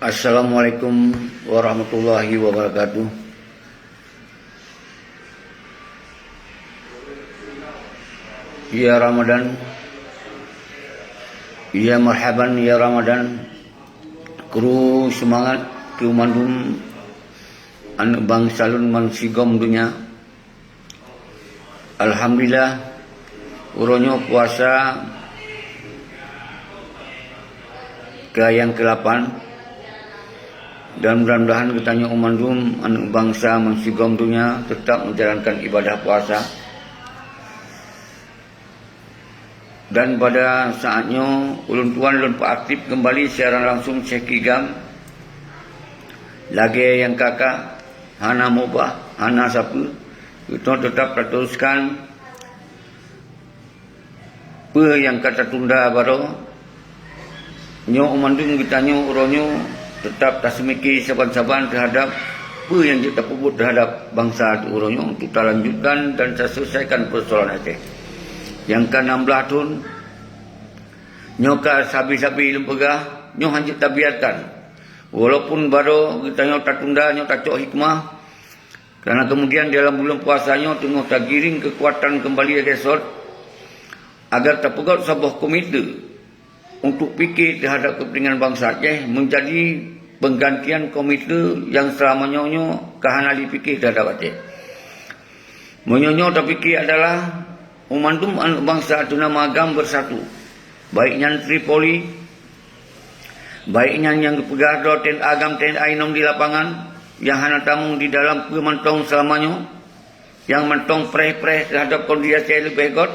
Assalamualaikum warahmatullahi wabarakatuh. Ya Ramadan, ya marhaban ya Ramadan. Kru semangat ke mandum anak bangsalun mansigom dunia. Alhamdulillah uronyo puasa ke yang ke-8, dan mudah-mudahan kitanya umandum anak bangsa mansigom dunia tetap menjalankan ibadah puasa. Dan pada saatnya ulun tuan ulun aktif kembali secara langsung Cekigam lagi yang kakak hana mubah hana siapa kita tetap teruskan apa yang kata tunda baru nyo umandung kitanya uronyo tetap tasmiki saban-saban terhadap apa yang kita pebut terhadap bangsa uronyo untuk kita lanjutkan dan selesaikan persoalan Aceh. Yang ke-16 tahun nyoka sabi-sabi lempegah nyo hanjit tabiatkan walaupun baru kita nyo tak tunda nyo tak cok hikmah, karena kemudian dalam bulan puasanya tengah tak giring kekuatan kembali resort agar terpegot sebuah komite untuk fikir terhadap kepentingan bangsa Aceh menjadi penggantian komite yang selamanya nyo kahanali fikir terhadap Aceh. Menyonyo terfikir adalah umandum anak bangsa tuna magam bersatu, baiknya Tripoli, baiknya yang kepegardo ten agam ten ainom di lapangan, yang hana tamung di dalam pemantong selamanya, yang mentong preh-preh terhadap kondisi lebih got,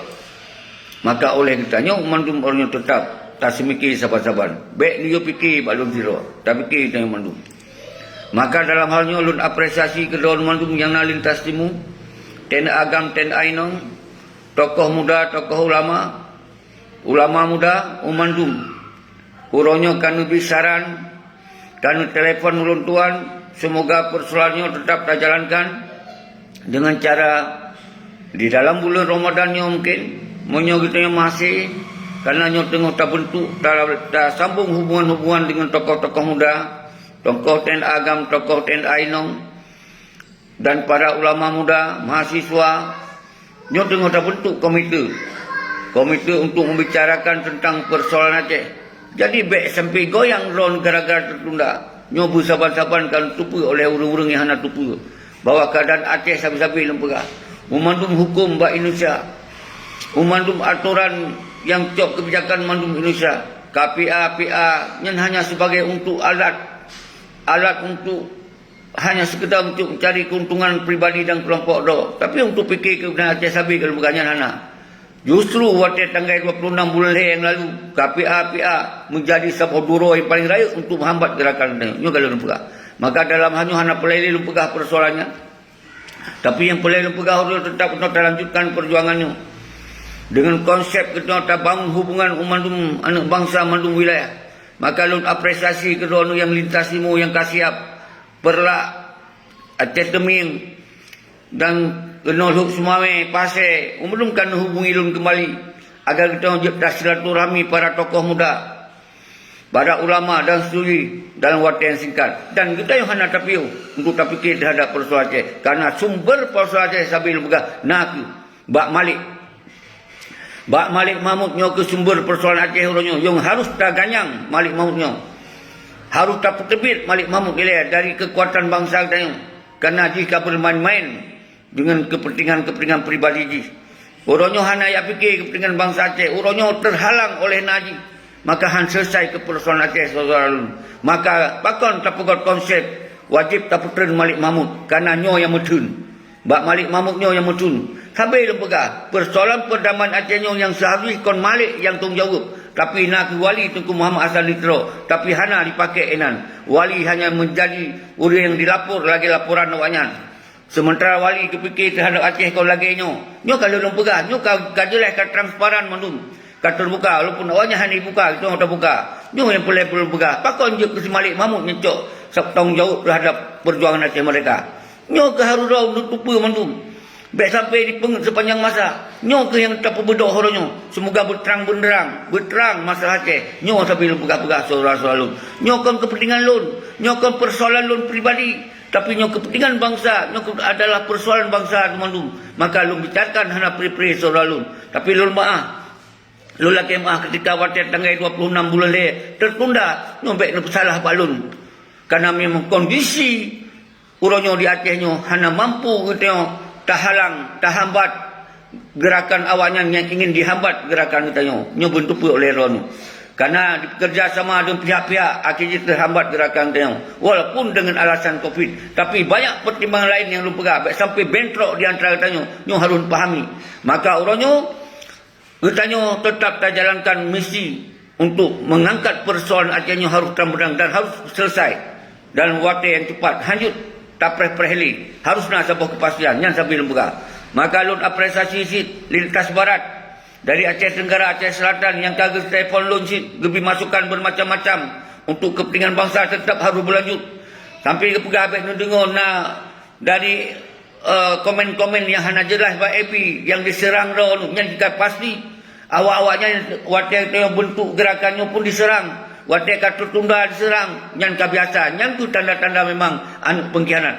maka oleh kitanya umandum orangnya tetap tak semiki sabar-sabar, baik dia fikir balum siro, tak fikir kita umandum. Maka dalam halnya ulun apresiasi kedua umandum yang nalintas timu, ten agam ten ainom, tokoh muda, tokoh ulama muda, umandum. Uronyo kanu bisaran, kanu telefon ulun tuan, semoga persoalannya tetap terjalankan dengan cara di dalam bulan Ramadannya mungkin, monyo kita masih, karena nyo tengah terbentuk, tersambung hubungan-hubungan dengan tokoh-tokoh muda, tokoh ten agam, tokoh ten ainong, dan para ulama muda, mahasiswa, nyo tengah terbentuk komite untuk membicarakan tentang persoalan Aceh. Jadi baik sampai goyang ron gara-gara tertunda. Nyo bersabar-sabar kan tupu oleh urung-urung yang hana tupu bahwa keadaan Aceh sabi-sabi lempegah. Memandum hukum bak Indonesia, memandum aturan yang cok kebijakan mandum Indonesia. KPA yang hanya sebagai untuk alat untuk hanya sekedar untuk mencari keuntungan pribadi dan kelompok do. Tapi untuk fikir kebenaran Aceh sabi kalau bukannya hana. Justru waktu tanggal 26 bulan yang lalu KPA menjadi sebuah duro yang paling raya untuk menghambat gerakan ini. Ini kalau lempegah. Maka dalam hanya pelai lempegah persoalannya. Tapi yang pelai lempegah harus tetap lanjutkan perjuangannya. Dengan konsep kita bangun hubungan umandum anak bangsa mandum wilayah. Maka lu apresiasi kedua yang lintasimu yang kasiap perla Aceh Teming dan Kenolhuk Sumame Pasir umumkan hubungi lun kembali agar kita mencipta silaturahmi para tokoh muda, para ulama dan studi dalam waktu yang singkat. Dan kita yang hendak tapi untuk terfikir terhadap persoalan Aceh, karena sumber persoalan Aceh sambil bergah nak Bak Malik Mahmud nyo ke sumber persoalan Aceh uronyo yang harus terganyang Malik Mahmud nyo. Harus tak terbit Malik Mahmud dari kekuatan bangsa kita. Karena jika bermain-main dengan kepentingan pribadi ji, uronyo hana ya fikir kepentingan bangsa Aceh, uronyo terhalang oleh Naji, maka han selesai ke persoalan Aceh saudara. Maka pakon tak pegot konsep wajib tak putren Malik Mahmud, karena nyo yang medun, Bak Malik Mahmud nyo yang medun. Sampai lempegah persoalan perdamaian Aceh nyo yang seharusnya kon Malik yang tanggungjawab. Tapi nak wali Tunku Muhammad Hassan Litro, tapi hana dipakai enan. Wali hanya menjadi orang yang dilapor lagi laporan awaknya. Sementara wali kepikir terhadap Aceh kau lagi nyo kalau lempegah, nyo kajelah ka transparan mandum. Ka terbuka walaupun awaknya hanya dibuka, itu tak buka. Nyo yang perlu lempegah. Pakon je ke Malik Mahmud nyecok sak tanggungjawab terhadap perjuangan Aceh mereka. Nyo ke harus nutupi mandum. Baik sampai di sepanjang masa. Nyo ke yang tak berbedok horonyo. Semoga berterang benderang. Berterang masalah Aceh. Nyo sampai pegah-pegah saudara-saudara lun. Nyo kan kepentingan lun. Nyo kan persoalan lun pribadi. Tapi nyo kepentingan bangsa. Nyo adalah persoalan bangsa teman-teman. Maka lun bicarakan hana pri-pri saudara lun. Tapi lun maaf. Lun laki maaf ketika waktu tanggal 26 bulan le tertunda. Nyo baik nak salah Pak Lun. Karena memang kondisi uronyo di Aceh nyo hana mampu gitu nyo. Tahalang, tahambat gerakan awaknya yang ingin dihambat gerakan kita nyo bentuk oleh Ron. Karena kerjasama dengan pihak-pihak akhirnya terhambat gerakan kita walaupun dengan alasan Covid. Tapi banyak pertimbangan lain yang lu pegang sampai bentrok di antara kita nyo harus pahami. Maka orangnya kita tetap jalankan misi untuk mengangkat persoalan Aceh nyo harus terang dan harus selesai dalam waktu yang cepat. Lanjut tak perheli harus nak sebuah kepastian yang sambil lembaga. Maka lun apresiasi sit lintas barat dari Aceh Tenggara, Aceh Selatan yang kagak telefon lun sit lebih masukan bermacam-macam untuk kepentingan bangsa tetap harus berlanjut. Sampai ke pegawai nu dengar dari komen-komen yang hanya jelas Pak Epi yang diserang ron yang kita pasti awak-awaknya waktu yang bentuk gerakannya pun diserang. Waktu kata tertunda diserang, yang kebiasaan, yang tu tanda-tanda memang pengkhianat.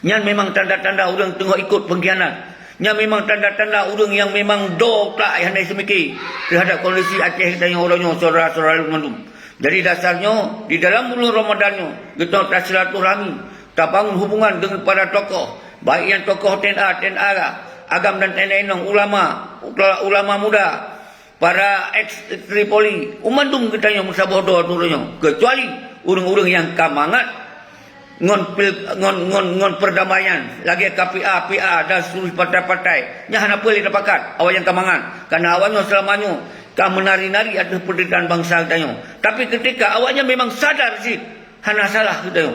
Yang memang tanda-tanda orang tengok ikut pengkhianat. Yang memang tanda-tanda orang yang memang tak yang semiki terhadap kondisi Aceh dan yang orangnya saudara-saudara mandum. Jadi dasarnya di dalam bulan Ramadannya kita tak silaturahmi, tak bangun hubungan dengan para tokoh, baik yang tokoh TNA, agam dan TNA, ulama muda. Para ex-Tripoli, umandum kita yang musabodoh turunnya. Kecuali urang-urang yang kamangat ngon perdamaian. Lagi KPA, PA dan seluruh partai-partai. Yang hana boleh dapatkan awak yang kamangat. Karena awaknya selamanya kau menari-nari ada penderitaan bangsa kita. Tapi ketika awaknya memang sadar sih, hana salah kita.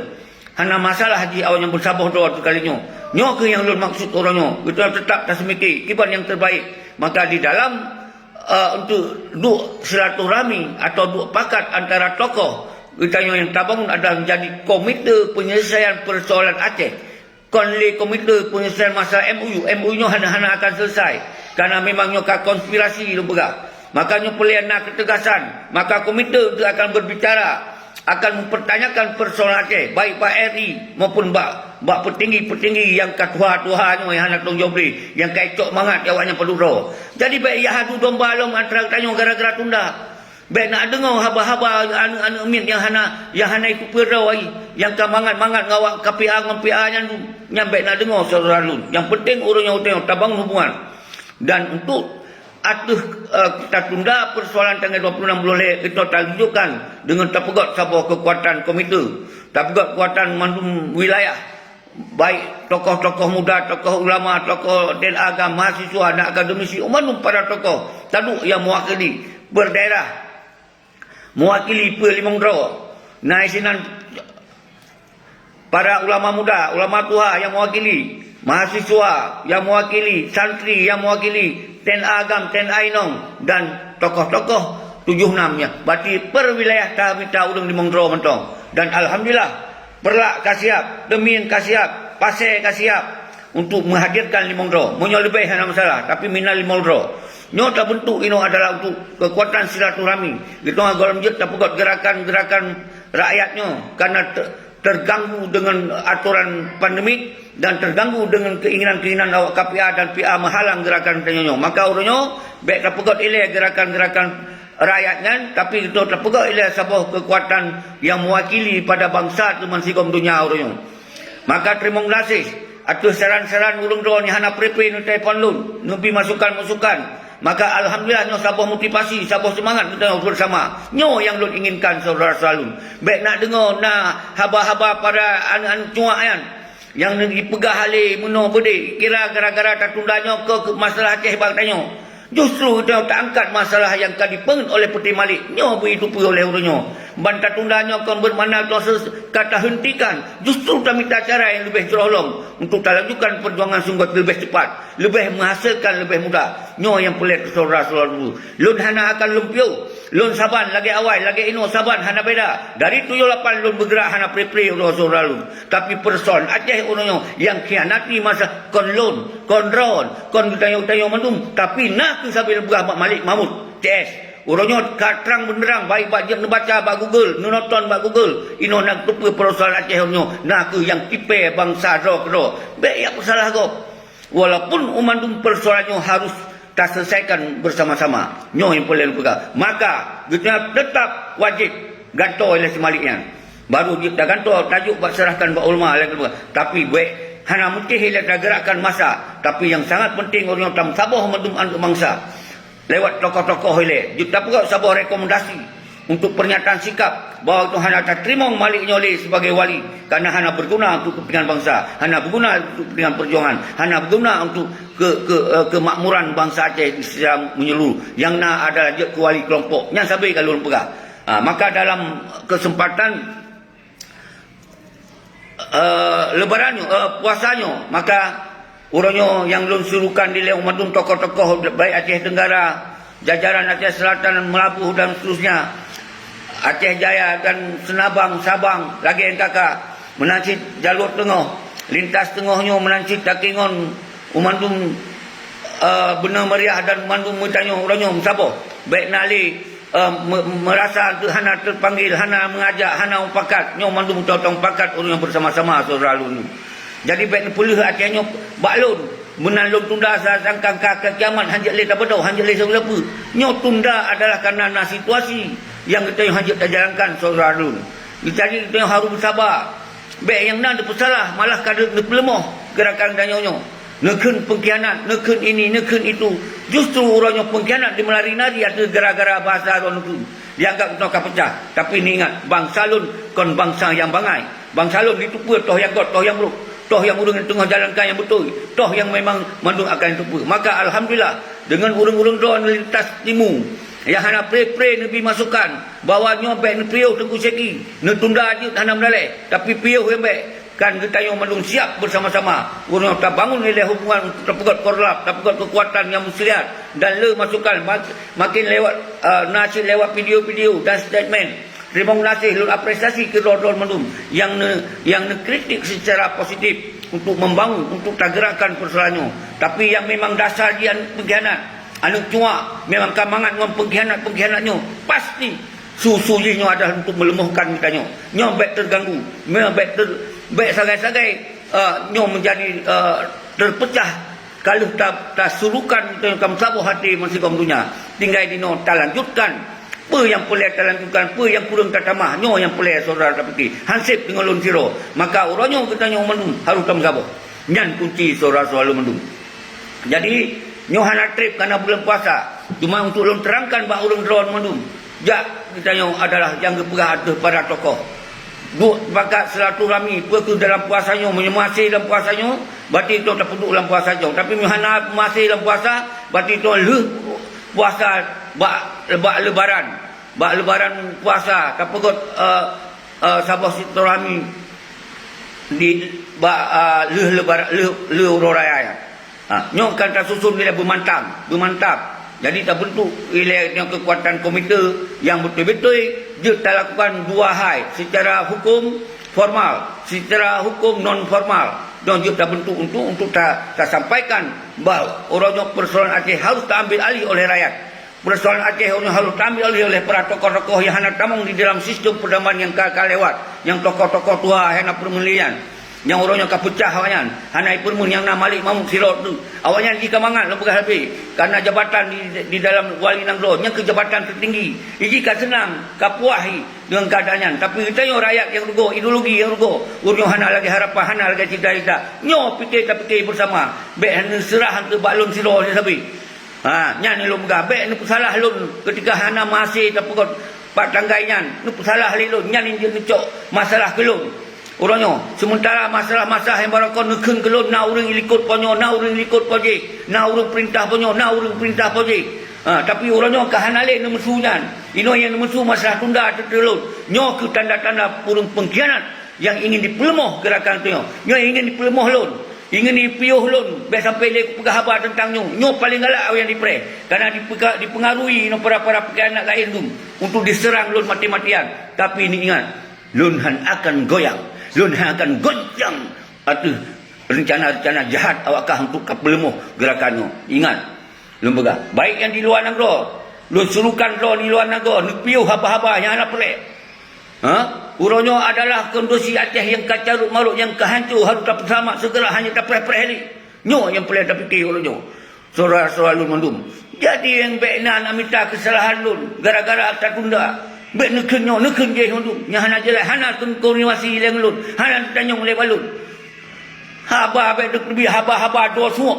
Hana masalah haji awak yang bersabodoh tu kalinya. Nyo ke yang lul maksud orangnya. Kita tetap tak semiki kiban yang terbaik. Maka di dalam untuk duk silaturahmi atau duk pakat antara tokoh kita yang tabung adalah menjadi komite penyelesaian persoalan Aceh. Komite penyelesaian masalah MOU nya hana akan selesai karena memangnya konspirasi lu begak. Makanya perlu nak ketegasan. Maka komite itu akan berbicara, akan mempertanyakan persoalan Aceh, baik Pak RI maupun Mbak petinggi-petinggi yang ketua-tuanya yang nak tanggung jawab yang keecok mangat awaknya perlu roh. Jadi baik ya hadu domba lom antara tanya gara-gara tunda. Baik nak dengar haba-haba anu min yang hana ikut perau yang mangat ngawak KPA dengan PA yang baik nak dengar saudara lun. Yang penting urangnya utang tabang hubungan. Dan untuk kita tunda persoalan tanggal 26 bulan kita tunjukkan dengan terpegot sebuah kekuatan komite, terpegot kekuatan mandum wilayah, baik tokoh-tokoh muda, tokoh ulama, tokoh dan agama, mahasiswa dan akademisi, mandum para tokoh tadu yang mewakili berdaerah, mewakili Pelimong Draw, naisinan para ulama muda, ulama tua yang mewakili, mahasiswa yang mewakili, santri yang mewakili, ten agam, ten ainong dan tokoh-tokoh 76-nya. Berarti per wilayah kita urang di Mongdro mentong. Dan alhamdulillah Perlak kasiap, Demin kasiap, Pasir kasiap untuk menghadirkan di Mongdro. Munyo lebih hana masalah, tapi minal di Mongdro. Nyo tak bentuk ini adalah untuk kekuatan silaturahmi. Kita agak jet tak pegot gerakan-gerakan rakyatnya karena terganggu dengan aturan pandemik dan terganggu dengan keinginan-keinginan awak KPA dan PA menghalang gerakan tanyonyo. Maka urunyo baik terpegot ilai gerakan-gerakan rakyatnya, tapi itu terpegot ilai sebuah kekuatan yang mewakili pada bangsa teman sikom dunia urunyo. Maka terima kasih atas saran-saran urung doa ni hana prepe nu telefon lun, nubi masukan-masukan. Maka alhamdulillah nyo sabuh motivasi, sabuh semangat kita bersama. Nyo yang lun inginkan saudara-saudara lun. Baik nak dengar nak haba-haba para anak-anak cuakan yang dipegah halih muno bede kira gara-gara tertundanya ke masalah Aceh bang tanyo. Justru kita tak angkat masalah yang akan dipengen oleh Peti Malik. Nyo begitu pun oleh urunyo. Bantah tundanya akan bermakna kata hentikan. Justru kita minta cara yang lebih terolong untuk lanjutkan perjuangan sungguh lebih cepat, lebih menghasilkan lebih mudah. Nyo yang pelik saudara-saudara dulu. Lun hana akan lumpiu. Lun saban lagi awal lagi ino saban hana beda. Dari 78 lun bergerak hana pre-pre saudara lun. Tapi person Aceh uronyo yang khianati masa kon lun, kon ron, kon tayo mandum tapi nak ke sabil berah Malik Mahmud CS. Uronyo terang benderang baik baca bak Google, nonton bak Google. Ino nak tupu persoalan Aceh uronyo nak ke yang tipe bangsa ro. Baik ya salah go. Walaupun umandum persoalannya harus tak selesaikan bersama-sama. Nyo yang boleh lupa. Maka kita tetap wajib gantung oleh semaliknya. Baru kita gantung tajuk serahkan buat ulama lagi. Tapi baik hana mutih kita gerakkan masa. Tapi yang sangat penting orang tam sabar mandum untuk bangsa. Lewat tokoh-tokoh ile. Kita pun sabar rekomendasi untuk pernyataan sikap bahawa itu hana tak terima Malik Nyoli sebagai wali karena hana berguna untuk kepentingan bangsa, hana berguna untuk kepentingan perjuangan, hana berguna untuk kemakmuran bangsa Aceh secara menyeluruh. Yang nak adalah je ke wali kelompok yang sabai kalau pegang. Maka dalam kesempatan lebarannya, puasanya, maka orangnya yang lun suruhkan di Leong Madun tokoh-tokoh baik Aceh Tenggara, jajaran Aceh Selatan, Melabuh dan seterusnya, Aceh Jaya dan Senabang, Sabang, lagi NKK menancit jalur tengah, lintas tengahnya menancit Takingon, Umandum Benar Meriah dan Umandum Mutanyo orangnya siapa? Baik nali merasa hana terpanggil, hana mengajak, hana umpakat, nyo Umandum totong pakat orang yang bersama-sama saudara lun. Jadi baik puluh Acehnya baklun menalung tunda sangkang ke kiamat hanjat le tak bedau hanjat le seberapa nyo tunda adalah kerana situasi yang kita yang hanjat tak jalankan saudara lun. Jadi kita yang harus bersabar. Baik yang nak bersalah malah kada lemah gerakan danyonyo. Nekun pengkhianat, nekun ini, nekun itu. Justru orangnya pengkhianat di melari-nari ada gara-gara bahasa orang itu. Dianggap kita pecah. Tapi ni ingat, bangsa lun kon bangsa yang bangai. Bangsa lun itu pun toh yang got, toh yang buruk. Toh yang urung tengah jalankan yang betul. Toh yang memang mandung akan tupu. Maka Alhamdulillah dengan urung-urung drone lintas timur yang hana pre-pre Nabi masukkan bahawa nyobek ni piuh tengku seki ni tunda je hana mendalai tapi piuh yang baik kan kita yang mandung siap bersama-sama urung tak bangun oleh hubungan terpegat korlap terpegat kekuatan yang muslihat dan le masukkan makin lewat nasi lewat video-video dan statement. Terima kasih lun apresiasi ke Rodon Mandum yang kritik secara positif untuk membangun, untuk tak gerakan persoalannya. Tapi yang memang dasar dia pengkhianat, anu cuak, memang kamangan dengan pengkhianatnya pasti susunya adalah untuk melemahkan kitanya. Nyo baik terganggu, baik sagai-sagai nyo menjadi terpecah kalau tak suruhkan kamu sabar hati masih kamu dunia. Tinggal dino tak lanjutkan. Apa yang boleh terlanjutkan, apa yang kurang tertamah, nyo yang boleh saudara tapi hansip dengan lun siro. Maka orangnya kita nyo mandum harus tam sabar. Nyan kunci saudara selalu mandum. Jadi nyo hana trip kerana bulan puasa. Cuma untuk lun terangkan bahawa orang drone mandum. Jak kita nyo adalah yang berperah ada para tokoh. Duk bakat silaturahmi, pergi dalam puasanya, menyemasi dalam puasanya, berarti itu tak penduk dalam puasa jauh. Tapi hana masih dalam puasa, berarti itu puasa bak lebaran puasa kapekot sabah silaturahmi di bak lebaran raya. Nyok kan tak susun bila bermantap. Jadi tak bentuk wilayah kekuatan komite yang betul-betul dia tak lakukan dua hal secara hukum formal, secara hukum non formal. Dan dia tak bentuk untuk tak sampaikan bahawa orangnya persoalan Aceh harus diambil alih oleh rakyat. Persoalan Aceh harus diambil alih oleh para tokoh-tokoh yang hendak tamung di dalam sistem perdamaian yang kakak lewat. Yang tokoh-tokoh tua yang hendak permulian. Yang orangnya kapecah awaknya. Hanai permun yang nak Malik Mahmud Sirot tu. Awaknya jika mangat lepah habis. Karena jabatan di dalam wali nangro. Yang kejabatan tertinggi. Jika senang kapuahi dengan keadaannya. Tapi kita yang rakyat yang rugo, ideologi yang rugo. Urang hana lagi harapan, hana lagi cita-cita. Nyo fikir bersama. Baik hana serah ke baklun Sirot sabi. Nyan lu megah. Baik nu salah lun ketika hana masih terpukul pak tanggainya. Nu salah lun. Nyan ni cok masalah kelun. Orangnya sementara masalah-masalah yang barakon nekeng kelon na urang ikut ponyo na urang ikut poje na urang perintah ponyo na urang perintah poje tapi orangnya kahanale nemusunya ino yang nemusu masalah tunda tertelun nyo ke tanda-tanda purung pengkhianat yang ingin dipelemah gerakan tu nyo ingin dipelemah lon Ingin piuh lun, biar sampai dia pegah habar tentang nyo. Nyo paling galak yang dipre. Karena dipengaruhi no para anak lain lun. Untuk diserang lun mati-matian. Tapi ini ingat, lun han akan goyang. Lun han akan goyang. Atau rencana-rencana jahat awakkah untuk kapelemuh gerakannya. Ingat, lun pegah. Baik yang di luar negara. Lun suruhkan lo di luar negara. Lun piuh habar-habar yang anak pelek. Uronyo adalah kondusi Aceh yang kacarut marut yang kehancur harus dapat selamat segera hanya dapat perheli. Nyo yang pelai dapat fikir uronyo. Saudara-saudara lun mandum. Jadi yang bekna nak minta kesalahan lun gara-gara tak tunda. Bek neken je mandum. Yang hana jelas hana koordinasi dengan lun. Hana tanyong oleh balun. Haba bek lebih haba dua semua.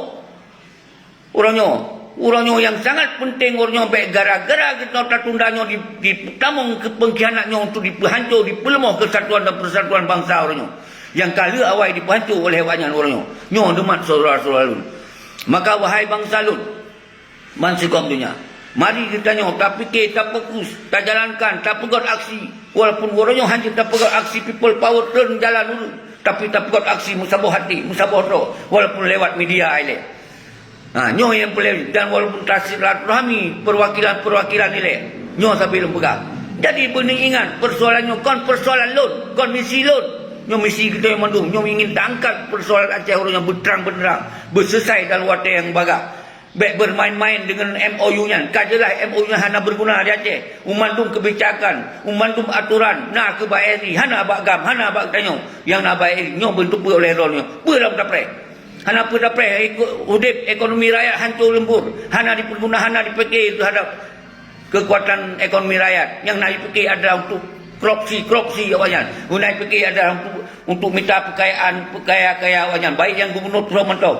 Uronyo yang sangat penting uronyo baik gara-gara kita tertundanya di tamung ke pengkhianatnya untuk dihancur, dipelemah kesatuan dan persatuan bangsa uronyo. Yang kali awal dihancur oleh banyak uronyo. Nyo demat saudara-saudara lun. Maka wahai bangsa lun, mansikom dunia. Mari kita nyo tak fikir, tak fokus, tak jalankan, tak pegat aksi. Walaupun uronyo hanya tak pegat aksi people power turn jalan dulu. Tapi tak pegat aksi musabah hati, musabah roh. Walaupun lewat media ile. Nyo yang boleh dan walaupun silaturahmi perwakilan nilai nyo sampai belum pegang. Jadi bening ingat persoalannya kon persoalan lun, kon misi lun. Nyo misi kita yang mandung, nyo ingin angkat persoalan Aceh yang berterang-benderang, berselesai dalam waktu yang bagak. Baik bermain-main dengan MOU-nya. Kajalah MOU-nya hana berguna di Aceh. Umandung kebijakan, umandung aturan, nak kebairi, hana bagam, hana bag tanyo. Yang nak bairi nyo bentuk oleh rolnya. Beram dapre. Hana pun dapat udip ekonomi rakyat hancur lembur. Hana diperguna, hana dipikir terhadap kekuatan ekonomi rakyat. Yang nak dipikir adalah untuk korupsi awajan. Yang dipikir adalah untuk minta kekayaan awajan. Baik yang gubernur Pulau Mentau.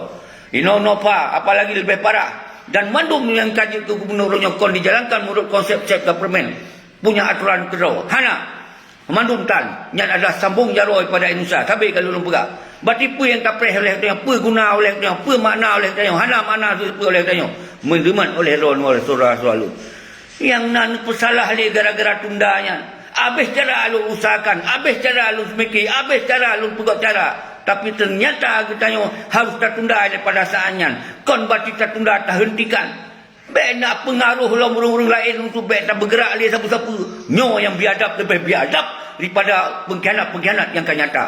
Nova, apalagi lebih parah. Dan mandum yang kaji ke gubernurnya kon dijalankan menurut konsep self-government. Punya aturan kedua. Hana. Mandum tan. Yang adalah sambung jaroi pada Indonesia. Tapi kalau lu pegang. Berarti apa yang tak perih oleh tanya, apa guna oleh tanya, apa makna oleh tanya, hana makna apa oleh tanya. Mendeman oleh ron oleh saudara-saudara. Yang nan pesalah le gara-gara tundanya. Habis cara lu usahakan, habis cara lu semiki, habis cara lu pegang cara. Tapi ternyata katanya harus tertunda daripada saatnya. Kon berarti tertunda tak hentikan. Baik nak pengaruh orang-orang lain untuk baik tak bergerak dia siapa-siapa. Nyo yang biadab lebih biadab daripada pengkhianat yang kan nyata.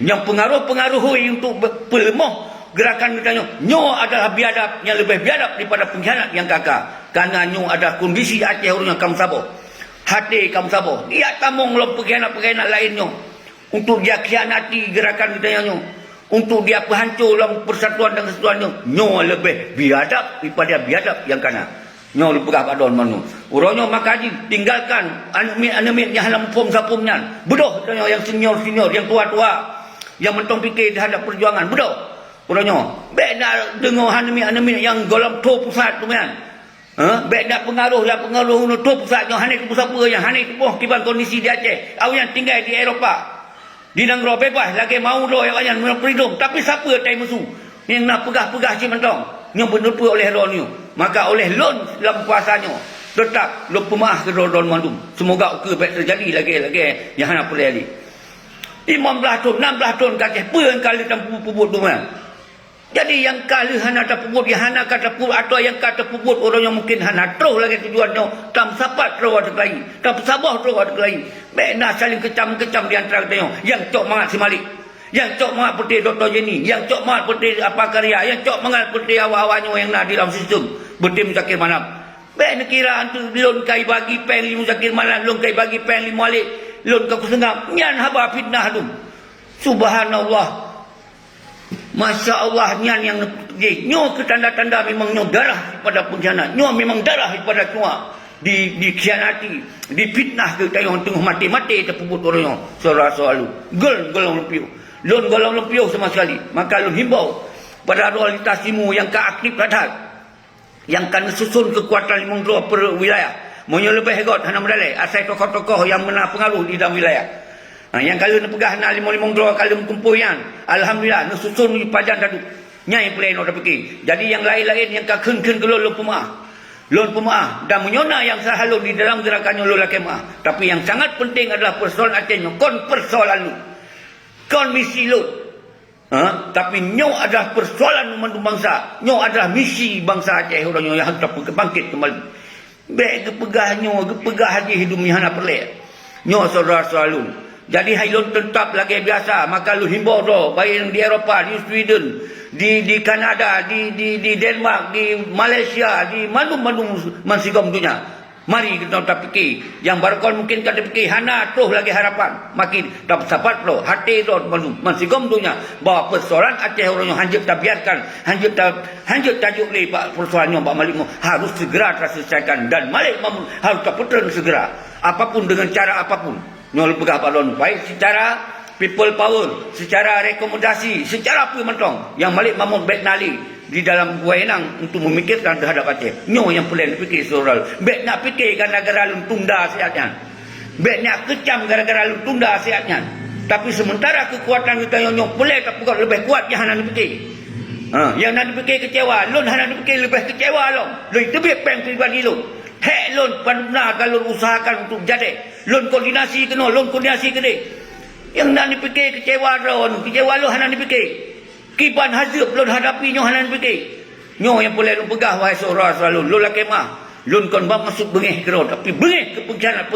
Yang pengaruh-pengaruh untuk pelemah gerakan katanya nyo adalah biadab yang lebih biadab daripada pengkhianat yang kakak. Karena nyo ada kondisi Aceh orang yang kamu sabar. Hati kamu sabar. Dia tamung lo pengkhianat lainnya. Untuk dia khianati gerakan katanya nyo. Untuk dia penghancur dalam persatuan dan kesatuannya. Nyo lebih biadab daripada biadab yang kanan. Nyo lu pegah padon manu. Uronyo makaji tinggalkan anemit yang dalam form-sapumnya. Bedoh katanya yang senior-senior, yang tua-tua. Yang mentong fikir terhadap perjuangan. Betul. Uronyo. Baik nak dengar anemit yang golong tu pusat tu kan. Baik nak pengaruh tu pusat yang hanik pusat apa yang hanik tu kiban kondisi di Aceh. Awak yang tinggal di Eropah. Di negara bebas lagi mau lo yang freedom. Tapi siapa tai musuh yang nak pegah-pegah si mentong. Yang benar-benar oleh lon ni. Maka oleh lon dalam kuasanya. Tetap lo pemaah ke lon mandum. Semoga baik terjadi lagi yang hana boleh lagi. 15 tahun, 16 tahun Aceh pun kali puput tu kan. Jadi yang kali hana tak puput, yang hana kata puput atau yang kata puput orang yang mungkin hana terus lagi tujuannya. Tak sapat terus ada kelahi. Tak sabar terus ada kelahi. Baik nak saling kecam-kecam di antara kita. Yang cok mangat si Malik. Yang cok mangat putih Dr. Jenny. Yang cok mangat putih apa karya. Yang cok mangat putih awal-awalnya yang nak di dalam sistem. Bertim Zakir Manap. Baik nak kira antu lon kai bagi pen limu Zakir Manap. Lon kai bagi pen limu Malik. Lon kaku sengap. Nyan haba fitnah tu. Subhanallah. Masya Allah nyan yang nyo ke tanda-tanda memang nyo darah pada pengkhianat. Nyo memang darah pada semua. Dikhianati. Difitnah ke tayong tengah mati-mati terpuput orangnya. Saudara-saudara. Golong lempiu. Lon golong lempiu sama sekali. Maka lon himbau pada realitas timu yang keaktif radat. Yang kan susun kekuatan limang dua per wilayah. Monyo lebih hegot hana medalai asal tokoh-tokoh yang mena pengaruh di dalam wilayah. Yang kalau nak pegah nak limang dua kali kumpul yang alhamdulillah nak susun di pajan tadu. Nyai plan orang fikir. Jadi yang lain-lain yang ka keun ke lon pemaah dan menyona yang sahalun di dalam gerakannya lon kemah. Tapi yang sangat penting adalah persoalan Acehnya kon persoalan lu. Kon misi lu. Tapi nyo adalah persoalan memandu bangsa. Nyo adalah misi bangsa Aceh orang nyo yang harus bangkit kembali. Baik kepegah nyo, kepegah haji hidup ni hana perlek. Nyo saudara-saudara lun. Jadi hai lun tetap lagi biasa. Maka lu himbau tu, baik di Eropah, di Sweden, di Kanada, di Denmark, di Malaysia, di mana-mana mansigom dunia. Mari kita tak fikir. Yang barakon mungkin tak fikir. Hana terus lagi harapan. Makin tak sapat lo. Hati lo masih gomdunya. Bahawa persoalan Aceh orang yang hanjut tak biarkan. Hanjut tajuk ni Pak persoalannya Pak Malik harus segera terselesaikan. Dan Malik harus terputar segera. Apapun dengan cara apapun. Nyol pegah Pak Lon. Baik secara people power. Secara rekomendasi. Secara apa mentong. Yang Malik Mahmud baik nali. Di dalam wewenang untuk memikirkan terhadap Aceh. Nyo yang perlu fikir saudara. Baik nak fikir gara-gara lun tunda sihatnya. Baik nak kecam gara-gara lun tunda sihatnya. Tapi sementara kekuatan kita yang perlu tak pukul lebih kuat yang hana fikir. Yang nak fikir kecewa, lun hana fikir lebih kecewa lon. Lebih tebik peng pribadi lun. Hek lun panduna kalau usahakan untuk jadi. Lun koordinasi kena, lun koordinasi kena. Yang nak fikir kecewa lon, kecewa lun hana fikir. Kiban hazib lun hadapi nyo hanan fikir. Nyo yang boleh lun pegah wahai saudara selalu. Lun lah kemah. Lun kon masuk bengih kero. Tapi bengih ke pengkhianat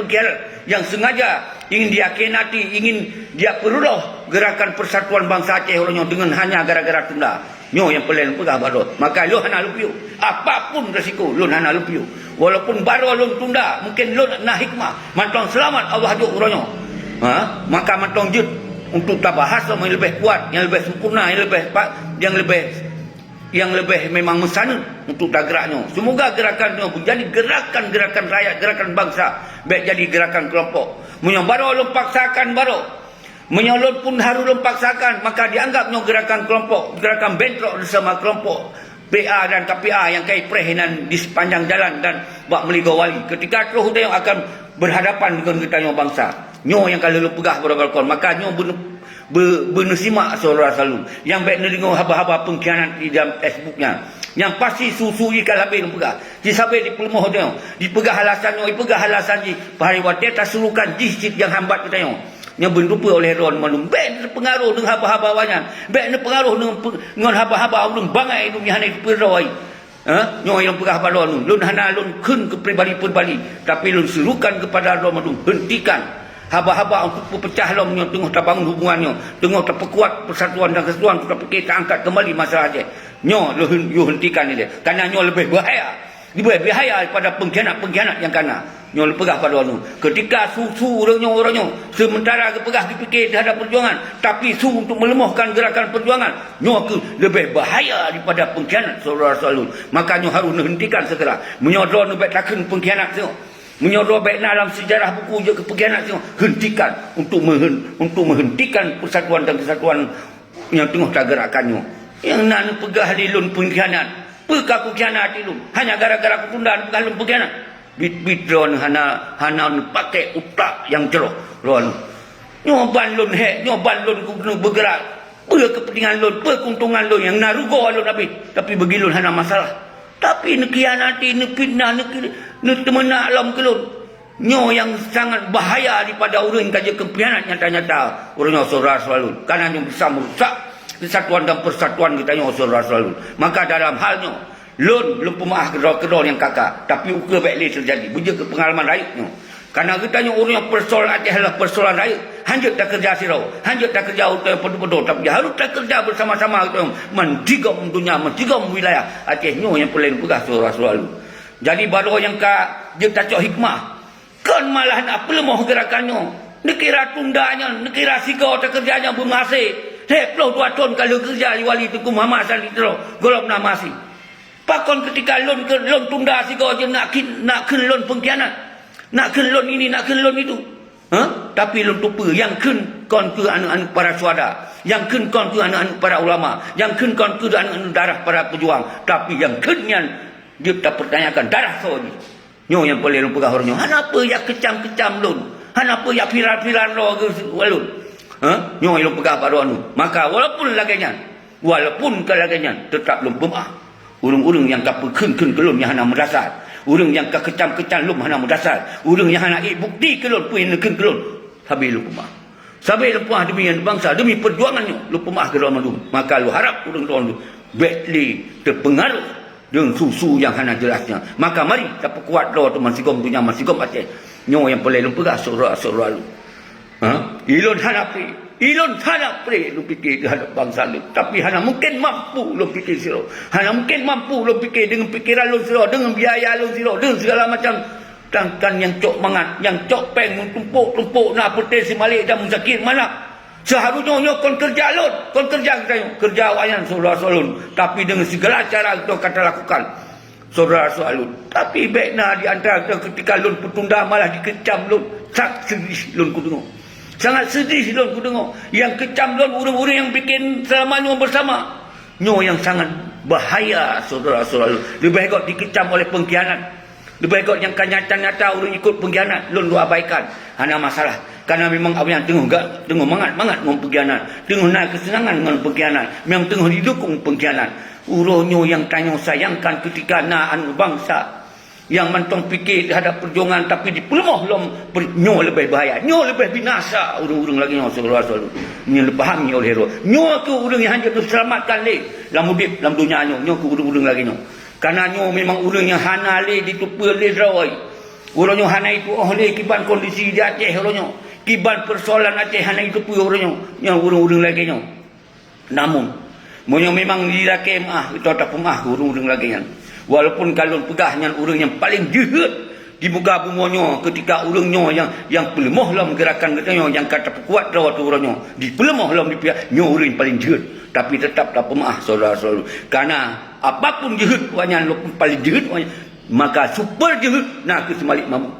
yang sengaja ingin dia kenati, ingin dia perulah gerakan persatuan bangsa Aceh orangnya dengan hanya gara-gara tunda. Nyo yang boleh lun pegah baru. Maka lun hana lupiu. Apapun resiko lun hana lupiu. Walaupun baru lun tunda, mungkin lun nak hikmah. Mantong selamat Allah hajuk orangnya. Maka mantong jut untuk tak bahas yang lebih kuat, yang lebih sempurna, yang lebih memang mesana untuk tak geraknya. Semoga gerakannya menjadi gerakan rakyat, gerakan bangsa, baik jadi gerakan kelompok. Menyambaro lom paksakan baro. Menyolot pun harus lom paksakan, maka dianggapnya gerakan kelompok, gerakan bentrok bersama kelompok PA dan KPA yang kait perhinan di sepanjang jalan dan bak meligo wali. Ketika terus dia akan berhadapan dengan kita yang bangsa. Nyo yang kalau lu pegah berbalkon, maka nyo benesimak saudara selalu. Yang baik nerima haba-haba pengkhianat di dalam Facebooknya. Yang pasti susu ikan habis lu pegah. Di sampai di pelumoh dia. Dipegah alasan nyo, dipegah alasan di pahariwati tak suruhkan jihit yang hambat kita nyo. Yang bendupa oleh Ron Malum. Baik pengaruh dengan haba-haba banyak. Baik pengaruh dengan haba-haba ulun bangai itu yang hanya diperawai. Nyo yang pegah balon lun hana lun kun ke pribadi-pribadi. Tapi lun serukan kepada Ron Malum. Hentikan haba-haba untuk pecah lom nyo tengah tak bangun hubungannya, tengah tak perkuat persatuan dan kesatuan, kita fikir tak angkat kembali masalah dia. Nyo you hentikan dia. Karena nyo lebih bahaya. Lebih bahaya daripada pengkhianat yang kana. Nyo pegah pada orang. Ketika susu orang-orang sementara kepegah dipikir terhadap perjuangan, tapi su untuk melemahkan gerakan perjuangan, nyo lebih bahaya daripada pengkhianat saudara-saudara. Maka nyo harus hentikan segera. Menyodor lebih takkan pengkhianat tu. Menyodor baik dalam sejarah buku je kepengkhianat tu, hentikan untuk menghentikan persatuan dan kesatuan yang tengah tak gerakannya. Yang nak pegah di lun pengkhianat, pegah pengkhianat di lun hanya gara-gara ketundaan pegah lun pengkhianat. Bit-bitron hana pakai utak yang ceroh ron. Nyoban lun nyoban lun guna bergerak. Kepentingan lun, keuntungan lun yang narugo lun tapi bagi lun hana masalah. Tapi nak khianati, nak fitnah, nak temenak alam kelun. Nyo yang sangat bahaya daripada orang yang kaji kephianat nyata-nyata. Orangnya saudara selalu. Karena yang bisa merusak kesatuan dan persatuan kita nyo saudara selalu. Maka dalam halnya, lun pemaah kedor-kedor yang kakak. Tapi ukur baik terjadi. Buja ke pengalaman rakyatnya. Karena kita nyo orang yang persoalan Aceh adalah persoalan rakyat. Hanjut tak kerja sirau. Hanjut tak kerja untuk pedu-pedu. Tapi harus tak kerja bersama-sama. Mendigam dunia, mendigam wilayah Aceh nyo yang perlu pegah saudara-saudara. Jadi baru yang dia tak cok hikmah. Kan malah nak pelemah gerakannya. Nekira tundanya, nekira sigau tak kerjanya bermasih. Sepuluh 2 tahun kalau kerja di wali Tengku Muhammad Sali Teruk. Golop nak masih. Pakon ketika lon tunda sigau je nak lon pengkhianat. Nak lon ini, nak lon itu. Tapi lon tupa. Yang kon ke anak-anak para suada. Yang kon ke anak-anak para ulama. Yang kon ke anak-anak darah para pejuang. Tapi yang yang dia tak pertanyakan darah sahaja. Nyo yang boleh lun pegah orangnya. Kenapa yang kecam-kecam lun? Kenapa yang viral-viral lun? Nyo yang lun pegah pada orang. Maka walaupun kalaganya tetap lun pemah. Urung-urung yang tak perken ke lun yang hana mendasar. Urung yang kekecam-kecam lun hana mendasar. Urung yang hana bukti ke lun pun yang ke lun. Habis lun pemah. Sampai lepas demi yang bangsa, demi perjuangannya, lu pemah ke dalam lu. Maka lu harap orang-orang lu baikly terpengaruh dengan susu yang hana jelasnya. Maka mari kita perkuat lo tu masigom punya masigom Aceh. Nyo yang boleh lu pegah surah lu. Ilon hana pre lu fikir terhadap bangsa lu. Tapi hana mungkin mampu lu fikir siro. Hana mungkin mampu lu fikir dengan fikiran lu siro, dengan biaya lu siro, dengan segala macam. Tangkan yang cok mangat, yang cok peng, tumpuk nak putih si Malik dan Muzakir mana? Seharusnya nyo kon kerja lon, kon kerja kita kerja awayan saudara Salun. Tapi dengan segala cara kita kata lakukan saudara Salun. Tapi baiknya di antara kita ketika lon petunda malah dikecam lon. Sangat sedih lon ku tengok. Sangat sedih lon ku tengok. Yang kecam lon orang-orang yang bikin selamanya bersama. Nyo yang sangat bahaya saudara Salun. Lebih baik dikecam oleh pengkhianat. Lebih baik yang nyata-nyata orang ikut pengkhianat, lun lu abaikan. Hanya masalah. Karena memang awak yang tengah mangat dengan pengkhianat. Tengah naik kesenangan dengan pengkhianat. Memang tengah didukung pengkhianat. Uronyo yang tanya sayangkan ketika naan bangsa. Yang mentong fikir terhadap perjuangan tapi dipelemah lom nyo lebih bahaya. Nyo lebih binasa urung-urung lagi nyo saudara-saudara. Nyo dipahami oleh hero. Nyo ke urung yang hanya diselamatkan le. Dalam hidup dalam dunia nyo ke urung-urung lagi nyo. Karena nyo memang orang yang hana le ditupu le drawai. Orang yang hana itu oleh kiban kondisi di Aceh orang kiban persoalan Aceh hana itu pu orang yang orang-orang lagi nyo. Namun monyo memang dirakem itu tak pemah orang-orang lagi yang. Walaupun kalau pegahnya orang yang paling jahat di muka bumonyo ketika orangnya yang pelemah dalam gerakan katanya yang kata kuat rawat orangnya di pelemah dalam di pihak nyo orang yang paling jahat. Tapi tetap tak pemah saudara-saudara. Karena apapun jahat wanya paling jahat wanya, maka super jahat nak ke si Malik Mahmud.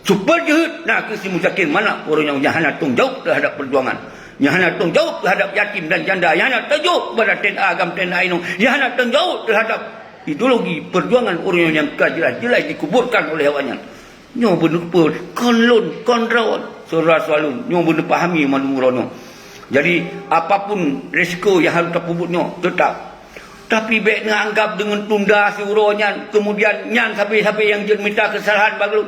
Super jahat nak ke si Muzakir mana orang yang hana tanggung jawab terhadap perjuangan. Yang hana tanggung jawab terhadap yatim dan janda, yang hana tanggung jawab kepada TNA agam TNA Ainung, yang hana tanggung jawab terhadap ideologi perjuangan orang yang jelas-jelas dikuburkan oleh awaknya. Nyo benar pun konlon konrawan saudara-saudara. Nyo benar pahami manurono. Jadi apapun risiko yang harus terpubutnya tetap. Tapi baiknya anggap dengan tunda si uronya kemudian nyan sampai yang jen minta kesalahan bagus.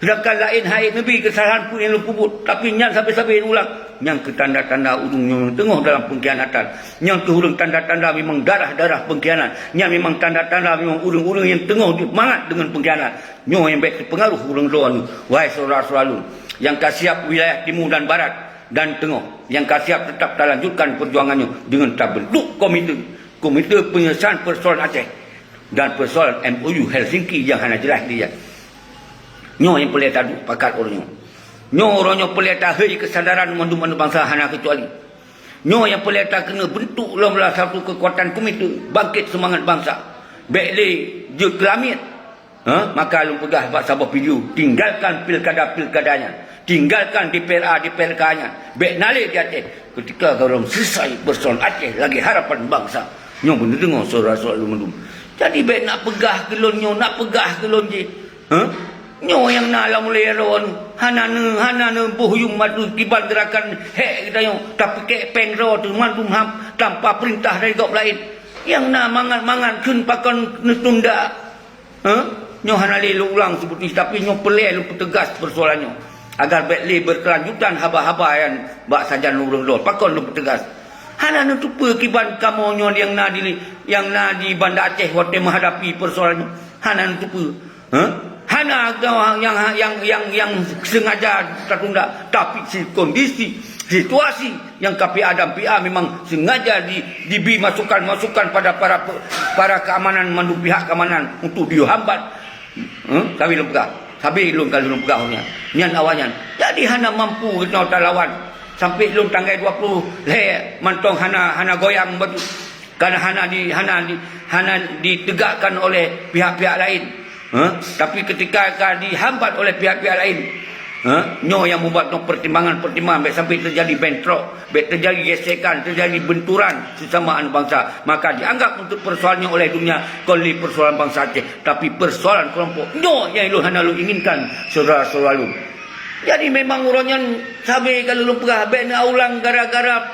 Sedangkan lain hai nabi kesalahan pun yang pubut tapi nyan sampai ulang. Yang ke tanda-tanda urungnya tengah dalam pengkhianatan. Yang ke urung tanda-tanda memang darah-darah pengkhianat. Yang memang tanda-tanda memang urung-urung yang tengah mangat dengan pengkhianat. Nyo yang baik pengaruh urung doan. Wahai saudara-saudara yang kasiap wilayah timur dan barat dan tengah yang kasiap tetap lanjutkan perjuangannya dengan terbentuk komite penyelesaian persoalan Aceh dan persoalan MOU Helsinki yang hanya jelas dia. Nyo yang boleh tadu pakat orangnya. Nyo orangnya boleh tahu kesadaran mandu-mandu bangsa hanya kecuali. Nyo yang boleh tak kena bentuk dalam satu kekuatan komite bangkit semangat bangsa. Baiklah je kelamit. Maka lu pegah buat sabah video tinggalkan pilkada-pilkadanya. Tinggalkan DPRA-DPRK-nya. Baik nalik di Aceh. Ketika orang selesai persoalan Aceh, lagi harapan bangsa. Nyo benar dengar saudara-saudara mendum. Jadi baik nak pegah ke lon nyo, nak pegah ke lon je. Nyo yang nak lah mulai ron. Hanana bohyung madu kiban gerakan hek kita nyo. Tapi kepeng ro tu mandum ham tanpa perintah dari gop lain. Yang nak mangan-mangan kun pakon tunda. Nyo hana le ulang seperti tapi nyo pelai lu tegas persoalannya. Agar baiklah berkelanjutan haba-haba yang bak saja nurul dol pakon lu tegas. Hana nu tupu kiban kamu nyo yang na di Banda Aceh waktu menghadapi persoalan hana nu tupu. Hana yang sengaja tertunda tapi kondisi situasi yang KPA dan PA memang sengaja diberi masukan pada para keamanan mandu pihak keamanan untuk dihambat. Kami lepegah. Habis lun kalau lun pegahnya. Nyan awanyan. Jadi hana mampu kita lawan. Sampai lun tanggal 20 mantong hana goyang batu. Karena hana ditegakkan oleh pihak-pihak lain. Tapi ketika dihambat oleh pihak-pihak lain, nyo yang membuat pertimbangan-pertimbangan sampai terjadi bentrok, terjadi gesekan, terjadi benturan sesamaan bangsa, maka dianggap untuk persoalannya oleh dunia kali persoalan bangsa Aceh, tapi persoalan kelompok nyo yang lu hana lu inginkan saudara-saudara lu. Jadi memang urangnya sampai kalau lu pegah bena ulang gara-gara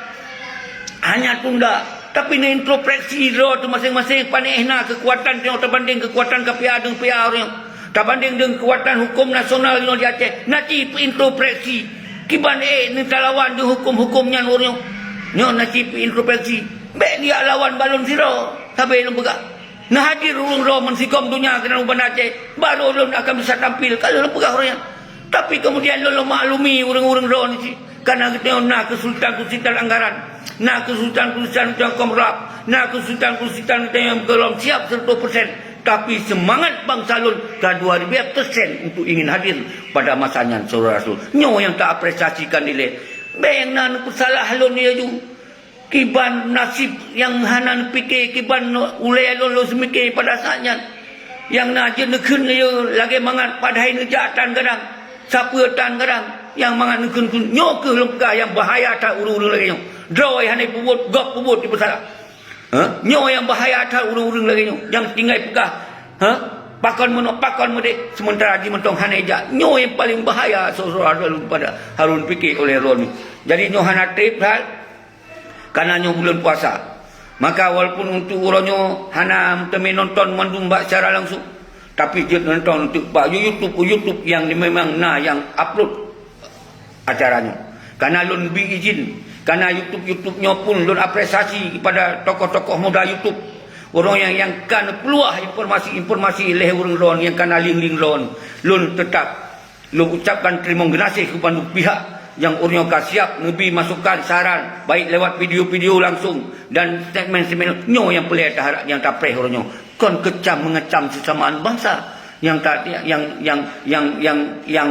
hanya tunda. Tapi ni introspeksi ro tu masing-masing panehna kekuatan tengok terbanding kekuatan KPA dengan PA orang. Terbanding dengan kekuatan hukum nasional di Aceh. Nanti introspeksi. Kiban ni talawan di hukum-hukumnya nurnya. Nyo nasib introspeksi. Bek dia lawan balon zero. Sampai lu pegang. Nah hadir urung roh mensikom dunia kena uban Aceh. Baru lu akan bisa tampil. Kalau lu pegang orangnya. Tapi kemudian lu maklumi urung-urung roh ni. Karena kita nak kesultan anggaran. Nak kesultan yang komrap. Nak kesultan yang belum siap 100%. Tapi semangat bangsa Lun ke 2000% untuk ingin hadir pada masanya saudara Rasul. Nyo yang tak apresiasikan nilai. Beng nan salah Lun dia ju. Kiban nasib yang hanan fikir kiban ulai Lun semikir pada saatnya. Yang nak je nekun dia lagi mangat padai nejatan kadang. Siapa tan kadang yang mangat nekun nyo ke lengkah yang bahaya tak urung-urung lagi nyo. Draw hanai pubut gop pubut di pasal. Nyo yang bahaya tak urung-urung lagi nyo. Yang tinggal pegah. Pakon medek sementara di mentong haneja. Nyo yang paling bahaya saudara pada Harun fikir oleh Ron. Jadi nyo hana trip hal karena nyo bulan puasa. Maka walaupun untuk uronyo hana temi nonton mandumba secara langsung, tapi dia nonton untuk YouTube yang memang yang upload acaranya. Karena Lun bi izin. Karena YouTube-nya pun Lun apresiasi kepada tokoh-tokoh muda YouTube. Orang yang kan keluar informasi leh urang Lun yang kan ling Lun. Lun tetap Lun ucapkan terima kasih kepada pihak yang urang siap ngebi masukan saran baik lewat video-video langsung dan statement-statement nyo yang pelih harap yang tak preh urang kon kecam mengecam sesamaan bangsa yang tak yang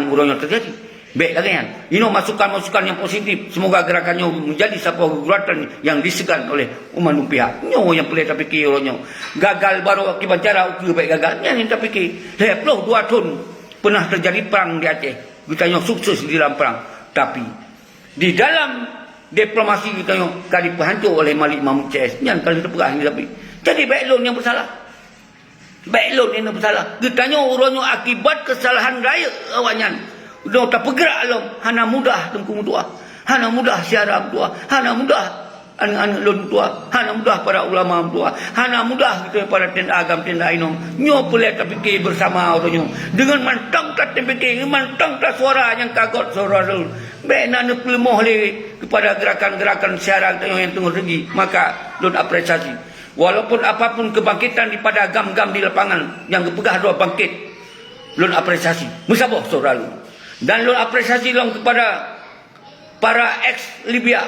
urang terjadi. Baik lagi kan. Masukan-masukan yang positif. Semoga gerakannya menjadi sebuah gugatan yang disegan oleh umat pihak. Nyo yang pelih tak fikir orangnya. Gagal baru akibat cara ukur baik gagal. Yang tak fikir. Leploh 2 tahun pernah terjadi perang di Aceh. Kita sukses di dalam perang. Tapi di dalam diplomasi kita kali dihancur oleh Malik Mahmud CS. Yang kali terpegah ini tapi. Jadi baik Lun yang bersalah. Baik Lun yang bersalah. Kita orangnya akibat kesalahan raya awaknya. Udah tak bergerak lom, hana mudah tengkung tua, hana mudah siaram tua, hana mudah anak-anak Lun tua, hana mudah para ulama tua, hana mudah kita para tenda agam tenda inom. Nyo boleh tak fikir bersama orangnya dengan mantang tak fikir, mantang tak suara yang kagot suara Lun. Bena nak lemoh le kepada gerakan-gerakan siaran yang tengah segi, maka Lun apresiasi. Walaupun apapun kebangkitan daripada agam-agam di lapangan yang kepegah dua bangkit, Lun apresiasi. Musabah saudara Lun. Dan Lun apresiasi long kepada para ex-Libya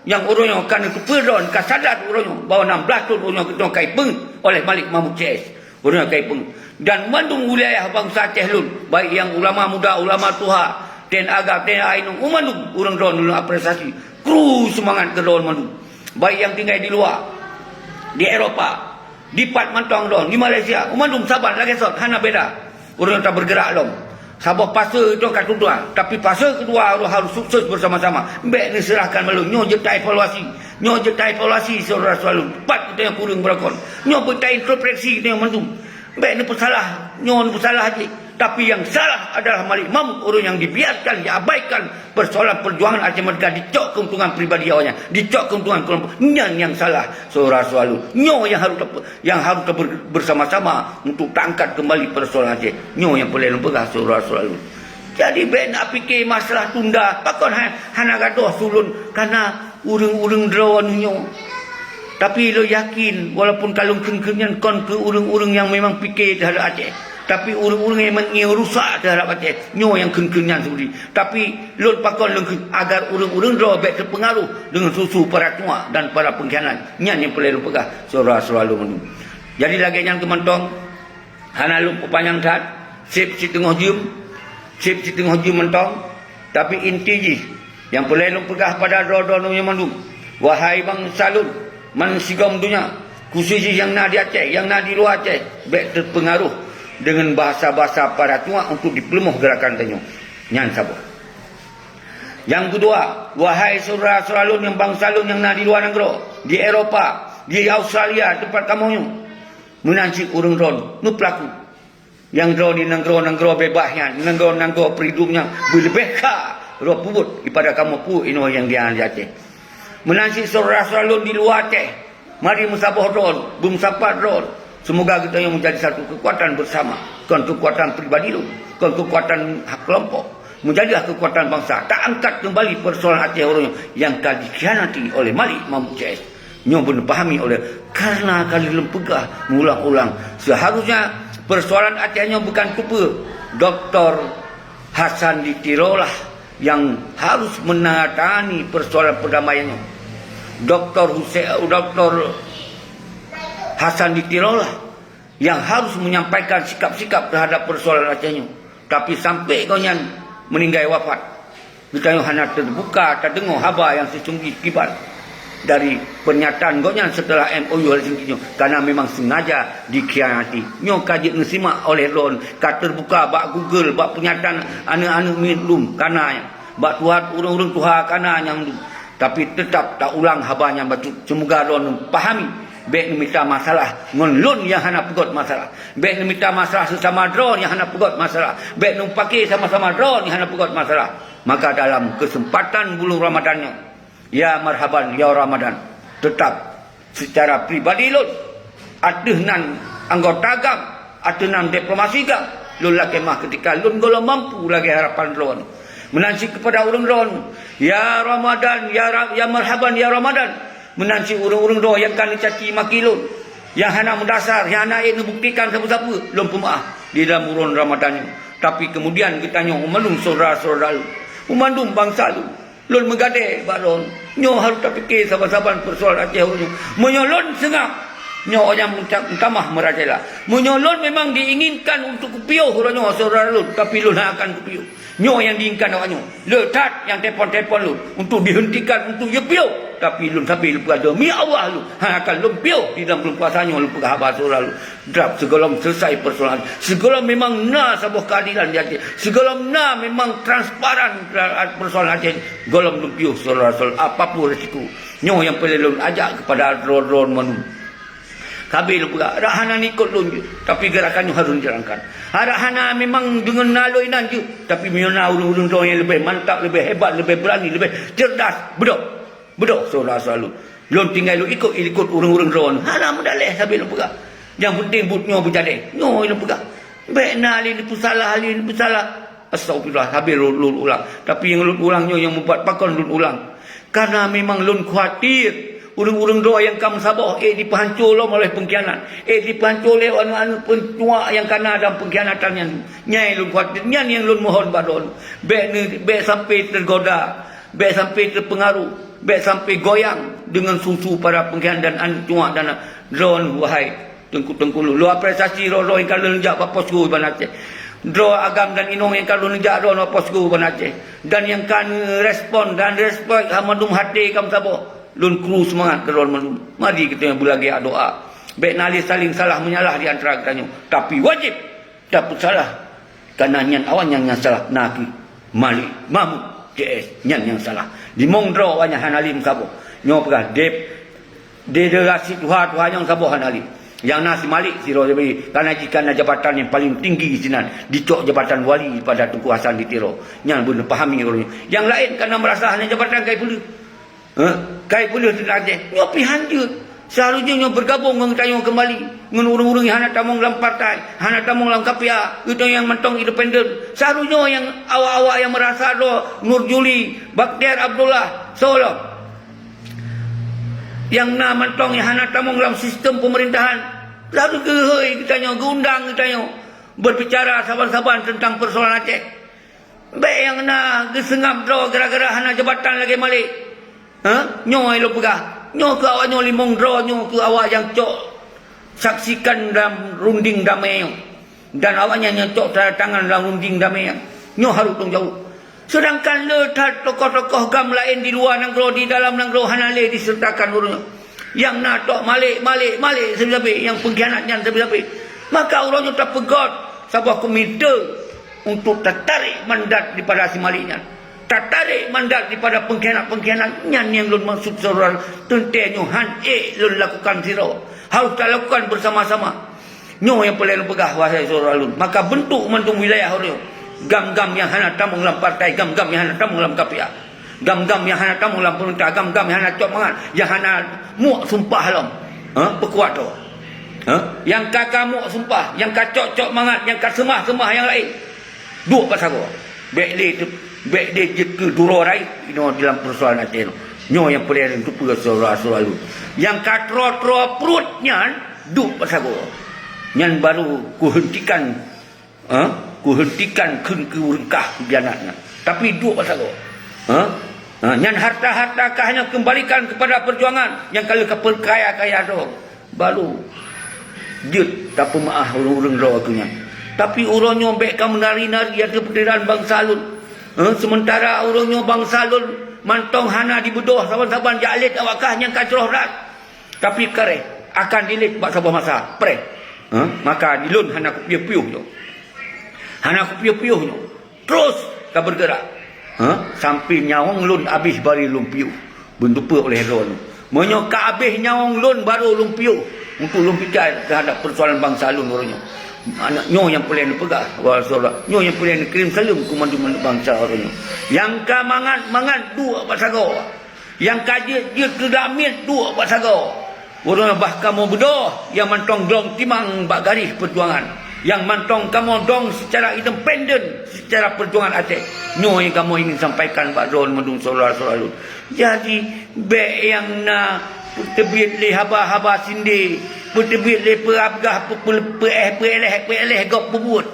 yang orangnya kan keperon, kasadat orangnya bahawa 16 tahun orangnya kita kaipeng oleh Malik Mahmud CS. Orangnya kaipeng. Dan mandung wilayah bangsa Aceh Lun, baik yang ulama muda, ulama tua, ten agak, ten ainung, mandung orang Lun apresiasi. Kru semangat ke Lun mandung. Baik yang tinggal di luar, di Eropah, di Pat Mantong Lun, di Malaysia, mandung sabar lagi sot, hana beda. Orang tak bergerak Lun. Sabah pasal itu kat tuan, tapi pasal kedua harus sukses bersama-sama. Baik ni serahkan malu, nyo je tak evaluasi saudara selalu. Pat kita yang kurang berakon. Nyo pun tak introspeksi kita yang mandum. Baik ni pesalah, nyo ni pesalah aja. Tapi yang salah adalah Malik Mahmud, orang yang dibiarkan, diabaikan persoalan perjuangan Aceh Merdeka, dicok keuntungan pribadi awalnya, dicok keuntungan kelompok. Yang salah saudara selalu. Nyo yang harus bersama-sama untuk tangkat kembali persoalan Aceh. Nyo yang boleh lembaga saudara selalu. Jadi ben nak fikir masalah tunda, pakon hana gaduh sulun karena urang-urang drawan nyo. Tapi lo yakin walaupun kalung kengkenyan kon ke urang-urang yang memang fikir terhadap Aceh. Tapi urang-urang yang ingin rusak terhadap Aceh, nyo yang kengkenyan seperti. Tapi Lun pakon agar urang-urang drobek terpengaruh dengan susu para tua dan para pengkhianat. Nyan yang perlu pegah saudara selalu menung. Jadi lagi yang kemantong hana Lun panjang tat, sip si tengah jum mentong. Tapi inti ji yang perlu Lun pegah pada dua-dua yang menung. Wahai bangsa Lun, mansigam dunia, khususnya yang nak di Aceh, yang nak di luar Aceh, baik terpengaruh dengan bahasa-bahasa para tua untuk dipeluh gerakan tenyo. Nyan sabar. Yang kedua, wahai saudara-saudara Lun yang bangsa Lun yang nak di luar negara, di Eropah, di Australia, tempat kamu yang menanci urang Lun, nu pelaku. Yang Lun di negara-negara bebasnya, negara-negara peridumnya, berbeka roh pubut kepada kamu pu ino yang dia di Aceh. Menanci saudara-saudara Lun di luar Aceh, mari musabah Lun, bumsapat Lun. Semoga kita yang menjadi satu kekuatan bersama. Bukan kekuatan pribadi lu. Bukan kekuatan hak kelompok. menjadilah kekuatan bangsa. Tak angkat kembali persoalan Aceh orang yang telah dikhianati oleh Malik Mahmud JS. Nyo pun pahami oleh karena kali lempegah mengulang-ulang. Seharusnya persoalan Aceh nyo bukan kupa Dr. Hasan Ditirolah yang harus menangani persoalan perdamaiannya. Dr. Hasan Ditirolah yang harus menyampaikan sikap-sikap terhadap persoalan Aceh nyo. Tapi sampai konyan meninggal wafat, kita yang hanya terbuka, terdengar haba yang sesungguhnya kibat dari pernyataan gonyan setelah MOU Helsinki karena memang sengaja dikhianati. Nyo kaji ngesimak oleh Ron, kat terbuka bak Google, bak pernyataan anak-anak minum karena bak Tuhan urung-urung Tuhan karena yang tapi tetap tak ulang habanya batu. Semoga Ron pahami baik minta masalah ngelun yang hana pegot masalah, baik minta masalah sesama drone yang hana pegot masalah, baik pakai sama-sama drone yang hana pegot masalah. Maka dalam kesempatan bulan Ramadannya, ya marhaban ya Ramadan, tetap secara pribadi lun adenan anggota agam, adenan diplomasi gam lun lagi mah ketika lun golong mampu lagi harapan lun menansi kepada urang lun ya Ramadan ya marhaban ya Ramadan, menansi urang-urang doa yang kan dicaci maki lun yang hana mendasar yang hana nak buktikan siapa-siapa lun pemaaf di dalam urang Ramadan ini. Tapi kemudian kita nyo umandung saudara-saudara lu, umandung bangsa lu, lun megade baron nyo harus tak fikir saban-saban persoalan Aceh nyo menyolon sengap nyo yang mentamah merajala menyolon memang diinginkan untuk kupiuh nyo saudara lun, tapi lun akan kupiuh nyo yang diinginkan awak nyo letak yang telepon-telepon lun untuk dihentikan untuk ye piuh, tapi lun sampai lupa demi Allah lu akan lun piuh di dalam kuasanya lu pegah habar saudara lu drap segala selesai persoalan segala memang na sebuah keadilan di Aceh, segala na memang transparan persoalan Aceh golong lun piuh saudara-saudara apapun resiko nyo yang perlu lun ajak kepada ron manu kabil pula rahana ikut lun je, tapi gerakannya harus dijalankan. Rahana memang dengan naloinan je, tapi miona urung-urung yang lebih mantap, lebih hebat, lebih berani, lebih cerdas, bedok saudara-saudara lun tinggal lu ikut urung-urung ron hana mudaleh sabil pula. Yang penting butnya berjadi nyo lu pula baik na ali ni salah astagfirullah sabil lun ulang, tapi yang lun ulangnya yang membuat pakon lun ulang karena memang lun khawatir urung-urung doa yang kamu sabah dipahancur oleh pengkhianat, dipahancur oleh anak-anak pentua yang kena dalam pengkhianatan yang nyai lun khawatir nyan yang lun mohon badon baik sampai tergoda, baik sampai terpengaruh, baik sampai goyang dengan susu para pengkhianat dan anak tua dan drone wahai tengku lu apresiasi roh yang kalau njak paposku ban Aceh dro agam dan inong yang kalau njak ro paposku ban Aceh dan yang kan respon hamadum hati kam sabo lun kru semangat ke ron malum. Mari kita yang berlagi doa baik nali saling salah menyalah di antara kita, tapi wajib dapat salah karena nyan awan yang salah naki Malik Mahmud JS nyan yang salah di mongdro wanya hanalim sabo nyo pegah delegasi Tuhan yang sabo hanali yang nasi Malik si Rojabi karena jika jabatan yang paling tinggi di sini dicok jabatan wali pada Tunku Hasan Ditiro nyan pun pahami orang yang lain karena merasa hanya jabatan kai puluh kai puluh di Aceh nyo pihan je seharusnya nyo bergabung dengan tayo kembali dengan urung-urung yang hana tamong dalam partai hana tamong dalam KPA itu yang mentong independen seharusnya yang awak-awak yang merasa do Nur Juli Baktiar Abdullah Solo yang na mentong yang hana tamong dalam sistem pemerintahan lalu ke kita nyo undang kita nyo berbicara saban-saban tentang persoalan Aceh baik yang na gesengap do gara-gara hana jabatan lagi Malik nyo lo pegah nyo ke awak nyo limong draw nyo ke awak yang cok saksikan dalam runding damai dan awaknya nyocok tanda tangan dalam runding damai nyo harus tong jauh sedangkan letak tokoh-tokoh gam lain di luar nanggro di dalam nanggro hanale disertakan urang yang natok Malik sebelah yang pengkhianatnya sebelah maka urangnya tak pegot sebuah komite untuk tertarik mandat daripada si Maliknya tertarik mandat daripada pengkhianat-pengkhianatnya yang lun maksud saudara tentunya lun lakukan zero harus tak lakukan bersama-sama nyo yang paling pegah wahai saudara lun maka bentuk mantung wilayah orang gam-gam yang hana tamung dalam partai gam-gam yang hana tamung dalam KPA gam-gam yang hana tamung dalam pemerintah gam-gam yang hana cok mangat yang hana muak sumpah halam pekuat tu yang kakak muak sumpah yang kacok-cok mangat yang kasemah-semah yang lain dua pasal Baik dia je ke durorai dalam persoalan Aceh no. Nyo yang paling tu persoalan lu. Yang katro-tro perutnya duk pasago. Yang baru kuhentikan kun ke urengkah bianatnya. Tapi duk pasago. Yang harta-harta kahnya kembalikan kepada perjuangan. Yang kalau keperkaya-kaya tu baru jut tak pemaah urang-urang ro akunya. Tapi urangnya baik kamu nari-nari ada pendirian bangsa lun. Sementara urangnya bangsa lun mantong hana dibedoh saban-saban jalit awakah yang kacroh rat. Tapi kare akan dilit bak sabah masa pre. Maka dilun hana ku piuh-piuh tu. Hana ku piuh-piuh tu. Terus ka bergerak. Sampai nyawang lun habis bari lun piuh. Bentupa oleh ron. Monyo ka habis nyawang lun baru lun piuh. Untuk lun fikir terhadap persoalan bangsa lun orangnya. Anak nyo yang paling pegang wasola nyo yang paling kirim salam komando bangsa orangnya. Yang ka mangat dua pasago. Yang kaje dia kedamit dua pasago. Orang bahkan mau bedoh yang mantong dong timang bak garis perjuangan. Yang mantong kamu dong secara independen secara perjuangan Aceh. Nyo yang kamu ingin sampaikan Pak Don Mendung solar-solar. Jadi be yang na tebit le haba-haba sindi, tebit le perabgah peleh gop bubut.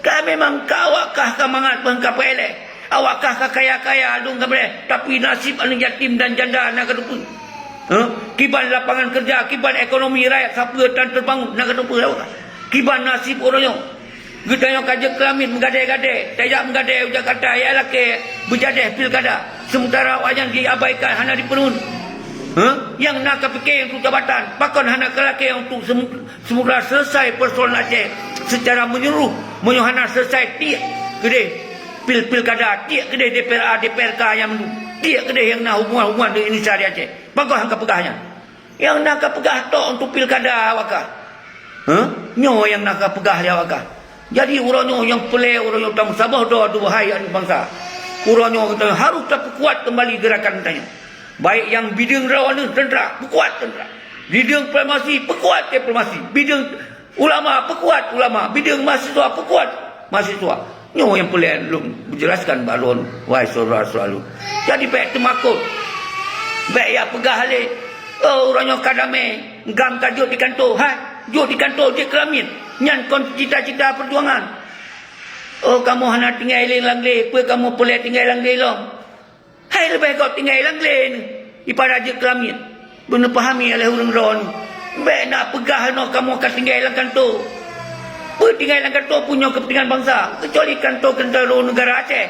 Ka memang kawakkah ka mangat bangka peleh. Awakkah ka kaya-kaya alung ka peleh, tapi nasib anu yatim dan janda nak kedupu. Kiban lapangan kerja, kiban ekonomi rakyat siapa tan terbangun nak kedupu awak. Kiban nasib orangnya. Gedanya kaje kelamin menggadai-gadai, tidak menggadai Jakarta ialah ke berjadeh pilkada. Sementara wajang diabaikan hana diperun. Yang nak fikir untuk jabatan, pakon hana kelaki untuk semula selesai persoalan Aceh secara menyeluruh, hana selesai tiak gede pilkada, tiak gede DPRK yang tiak gede yang nak hubungan dengan Indonesia di Aceh. Pakon hangka pegahnya. Yang nak pegah tok untuk pilkada awakah. Nyo yang nak pegah dia awakah. Jadi urangnya yang pelai urangnya tam sabah doa bahai bangsa. Urangnya kita harus kuat kembali gerakan tanya. Baik yang bidang rawan tentera, perkuat tentera. Bidang diplomasi, perkuat diplomasi. Bidang ulama, perkuat ulama. Bidang mahasiswa, perkuat mahasiswa. Nyo yang boleh menjelaskan balon, wahai saudara-saudara. Jadi baik temakut. Baik ya pegah halik. Orangnya kadame, gam kajut di kantor. Jut di kantor, dia kelamin. Nyan kon cita-cita perjuangan. Kamu hana tinggal lang-lang. Apa kamu boleh tinggal lang-lang? Hai lebih kau tinggal lang-lang ibarat je kelamin. Benar pahami oleh orang ron. Baik nak pegah no kamu akan tinggal lang kantor. Tinggal lang kantor punya kepentingan bangsa. Kecuali kantor-kantor negara Aceh.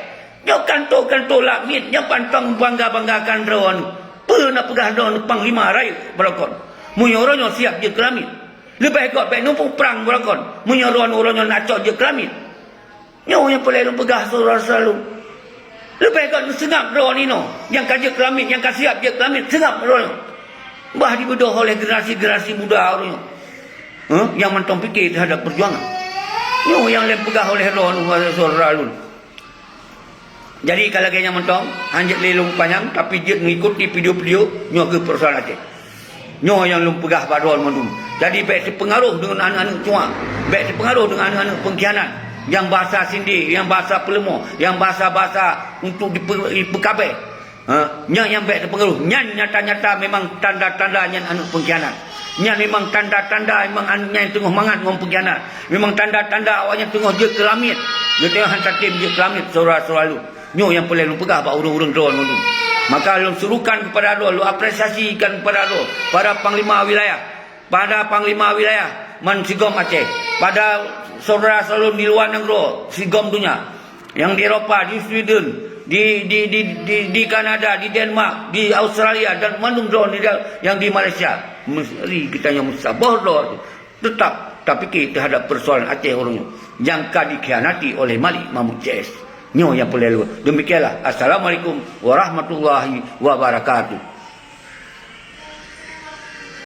Yo kantor-kantor langit yang pantang bangga-banggakan ron. Nak pegah ron panglima rayu berlakon. Munyoronyo siap je kelamin. Lebih kau baik numpung perang berlakon. Munyoron-oronyo nacok je kelamin. Nyo yang boleh pegah selalu. Lebih kau sengap ron ini yang kerja kelamin, yang siap je kelamin, sengap ron. Bah dibedoh oleh generasi-generasi muda orangnya. Yang mentong fikir terhadap perjuangan. Nyo yang pegah oleh ron saudara lun. Jadi kalau kayaknya mentong hanjat lelung panjang tapi dia mengikuti video-video nyo ke persoalan Aceh. Nyo yang lum pegah pada ron mendung. Jadi baik terpengaruh dengan anak-anak cua, baik terpengaruh dengan anak-anak pengkhianat. Yang bahasa sindi, yang bahasa pelemo, yang bahasa-bahasa untuk diperkabai. Yang baik terpengaruh. Yang nyata-nyata memang tanda-tanda yang anu pengkhianat. Yang memang tanda-tanda memang yang tengah mangat ngom pengkhianat. Memang tanda-tanda awaknya tengah je kelamit. Dia tengah hantar tim je kelamit saudara-saudara lu. Nyo yang boleh lu pegah pak urung-urung drone lu. Maka lu serukan kepada lu apresiasikan kepada lu para panglima wilayah. Pada panglima wilayah Mansigom Aceh. Pada saudara selalu di luar negeri, Sigom dunia, yang di Eropah, di Sweden, di Kanada, di Denmark, di Australia dan mandung drone yang di Malaysia. Mesti kita yang musabah tetap tapi kita terhadap persoalan Aceh orangnya yang dikhianati oleh Malik Mahmud JS. Nyo yang boleh. Demikianlah. Assalamualaikum warahmatullahi wabarakatuh.